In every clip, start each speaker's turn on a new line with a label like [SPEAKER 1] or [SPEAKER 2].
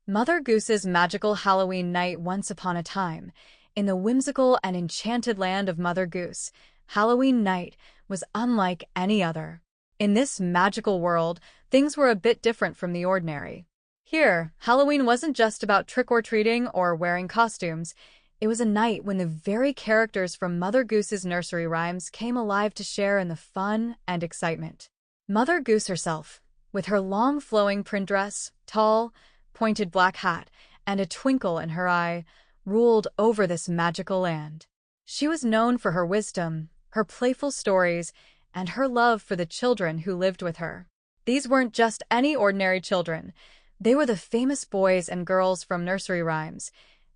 [SPEAKER 1] Mother Goose's magical Halloween night once upon a time. In the whimsical and enchanted land of Mother Goose, Halloween night was unlike any other. In this magical world, things were a bit different from the ordinary. Here, Halloween wasn't just about trick-or-treating or wearing costumes. It was a night when the very characters from Mother Goose's nursery rhymes came alive to share in the fun and excitement. Mother Goose herself, with her long flowing print dress, tall, pointed black hat, and a twinkle in her eye, ruled over this magical land. She was known for her wisdom, her playful stories, and her love for the children who lived with her. These weren't just any ordinary children. They were the famous boys and girls from nursery rhymes,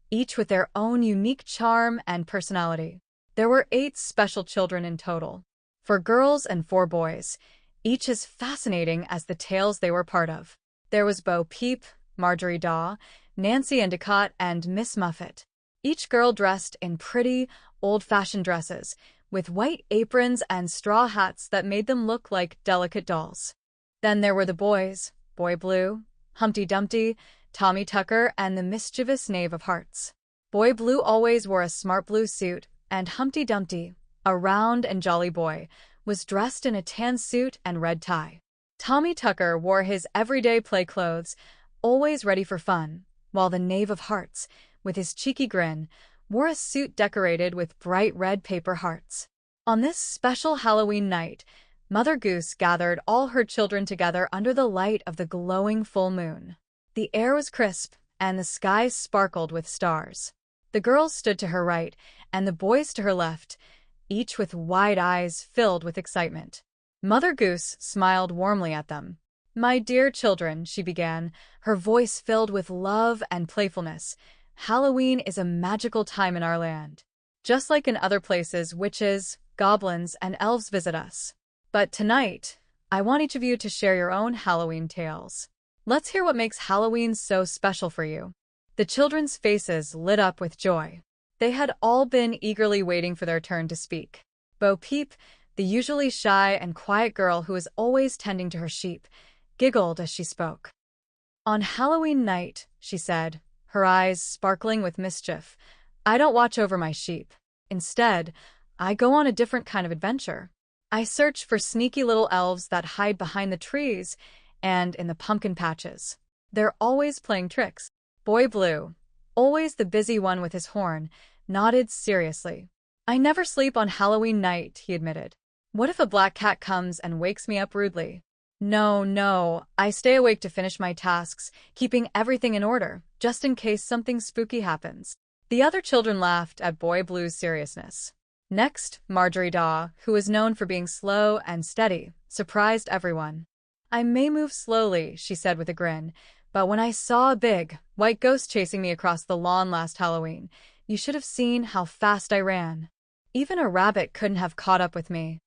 [SPEAKER 1] each with their own unique charm and personality. There were 8 special children in total, 4 girls and 4 boys, each as fascinating as the tales they were part of. There was Peep, Marjorie Daw, Nancy Endicott, and Miss Muffet. Each girl dressed in pretty, old-fashioned dresses, with white aprons and straw hats that made them look like delicate dolls. Then there were the boys, Boy Blue, Humpty Dumpty, Tommy Tucker, and the mischievous Knave of Hearts. Boy Blue always wore a smart blue suit, and Humpty Dumpty, a round and jolly boy, was dressed in a tan suit and red tie. Tommy Tucker wore his everyday play clothes, always ready for fun, while the Knave of Hearts, with his cheeky grin, wore a suit decorated with bright red paper hearts. On this special Halloween night, Mother Goose gathered all her children together under the light of the glowing full moon. The air was crisp, and the sky sparkled with stars. The girls stood to her right, and the boys to her left, each with wide eyes filled with excitement. Mother Goose smiled warmly at them. "My dear children," she began, her voice filled with love and playfulness, "Halloween is a magical time in our land. Just like in other places, witches, goblins, and elves visit us. But tonight, I want each of you to share your own Halloween tales. Let's hear what makes Halloween so special for you." The children's faces lit up with joy. They had all been eagerly waiting for their turn to speak. Peep, the usually shy and quiet girl who was always tending to her sheep, giggled as she spoke. "On Halloween night," she said, her eyes sparkling with mischief, "I don't watch over my sheep. Instead, I go on a different kind of adventure. I search for sneaky little elves that hide behind the trees and in the pumpkin patches. They're always playing tricks." Boy Blue, always the busy one with his horn, nodded seriously. "I never sleep on Halloween night," he admitted. "What if a black cat comes and wakes me up rudely?" No, I stay awake to finish my tasks, keeping everything in order, just in case something spooky happens." The other children laughed at Boy Blue's seriousness. Next, Marjorie Daw, who was known for being slow and steady, surprised everyone. "I may move slowly," she said with a grin, "but when I saw a big, white ghost chasing me across the lawn last Halloween, you should have seen how fast I ran. Even a rabbit couldn't have caught up with me."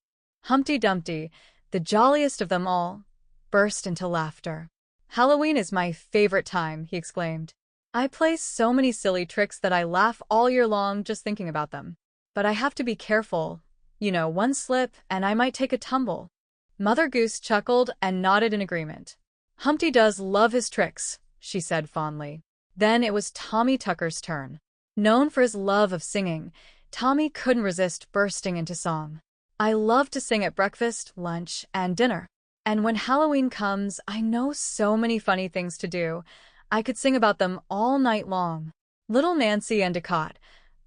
[SPEAKER 1] Humpty Dumpty, the jolliest of them all, burst into laughter. "Halloween is my favorite time," he exclaimed. "I play so many silly tricks that I laugh all year long just thinking about them. But I have to be careful. One slip and I might take a tumble." Mother Goose chuckled and nodded in agreement. "Humpty does love his tricks," she said fondly. Then it was Tommy Tucker's turn. Known for his love of singing, Tommy couldn't resist bursting into song. "I love to sing at breakfast, lunch, and dinner. And when Halloween comes, I know so many funny things to do. I could sing about them all night long." Little Nancy Endicott,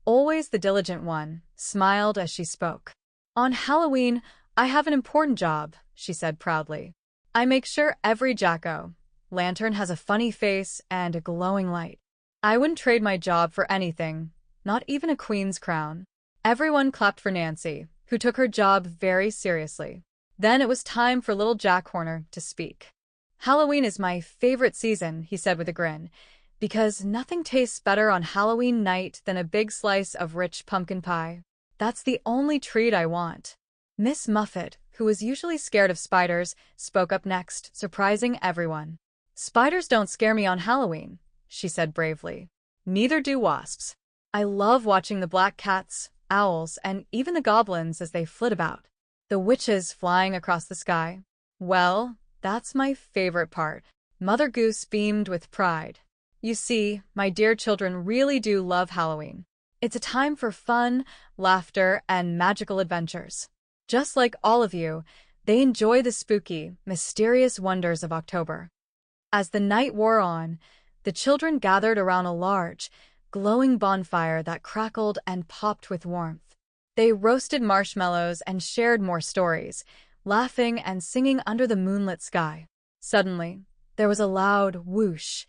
[SPEAKER 1] always the diligent one, smiled as she spoke. "On Halloween, I have an important job," she said proudly. "I make sure every jack-o'-lantern has a funny face and a glowing light. I wouldn't trade my job for anything, not even a queen's crown." Everyone clapped for Nancy, who took her job very seriously. Then it was time for little Jack Horner to speak. "Halloween is my favorite season," he said with a grin, "because nothing tastes better on Halloween night than a big slice of rich pumpkin pie. That's the only treat I want." Miss Muffet, who was usually scared of spiders, spoke up next, surprising everyone. "Spiders don't scare me on Halloween," she said bravely. "Neither do wasps. I love watching the black cats, owls, and even the goblins as they flit about. The witches flying across the sky. Well, that's my favorite part." Mother Goose beamed with pride. You see, my dear children really do love Halloween. It's a time for fun, laughter, and magical adventures. Just like all of you, they enjoy the spooky, mysterious wonders of October. As the night wore on, the children gathered around a large, glowing bonfire that crackled and popped with warmth. They roasted marshmallows and shared more stories, laughing and singing under the moonlit sky. Suddenly, there was a loud whoosh,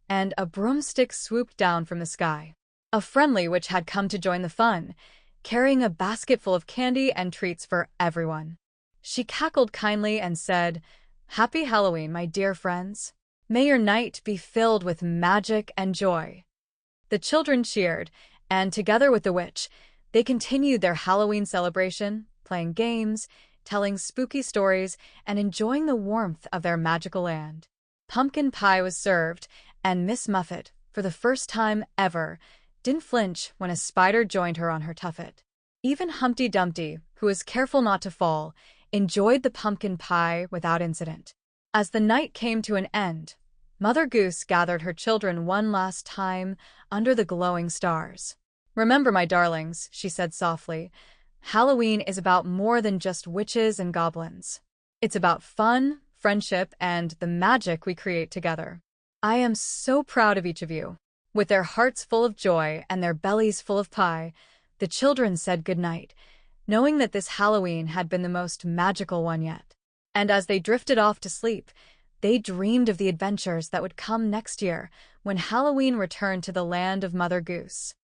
[SPEAKER 1] and a broomstick swooped down from the sky. A friendly witch had come to join the fun, carrying a basket full of candy and treats for everyone. She cackled kindly and said, "Happy Halloween, my dear friends. May your night be filled with magic and joy." The children cheered, and together with the witch, they continued their Halloween celebration, playing games, telling spooky stories, and enjoying the warmth of their magical land. Pumpkin pie was served, and Miss Muffet, for the first time ever, didn't flinch when a spider joined her on her tuffet. Even Humpty Dumpty, who was careful not to fall, enjoyed the pumpkin pie without incident. As the night came to an end, Mother Goose gathered her children one last time under the glowing stars. "Remember, my darlings," she said softly, "Halloween is about more than just witches and goblins. It's about fun, friendship, and the magic we create together. I am so proud of each of you." With their hearts full of joy and their bellies full of pie, the children said goodnight, knowing that this Halloween had been the most magical one yet. And as they drifted off to sleep, they dreamed of the adventures that would come next year when Halloween returned to the land of Mother Goose.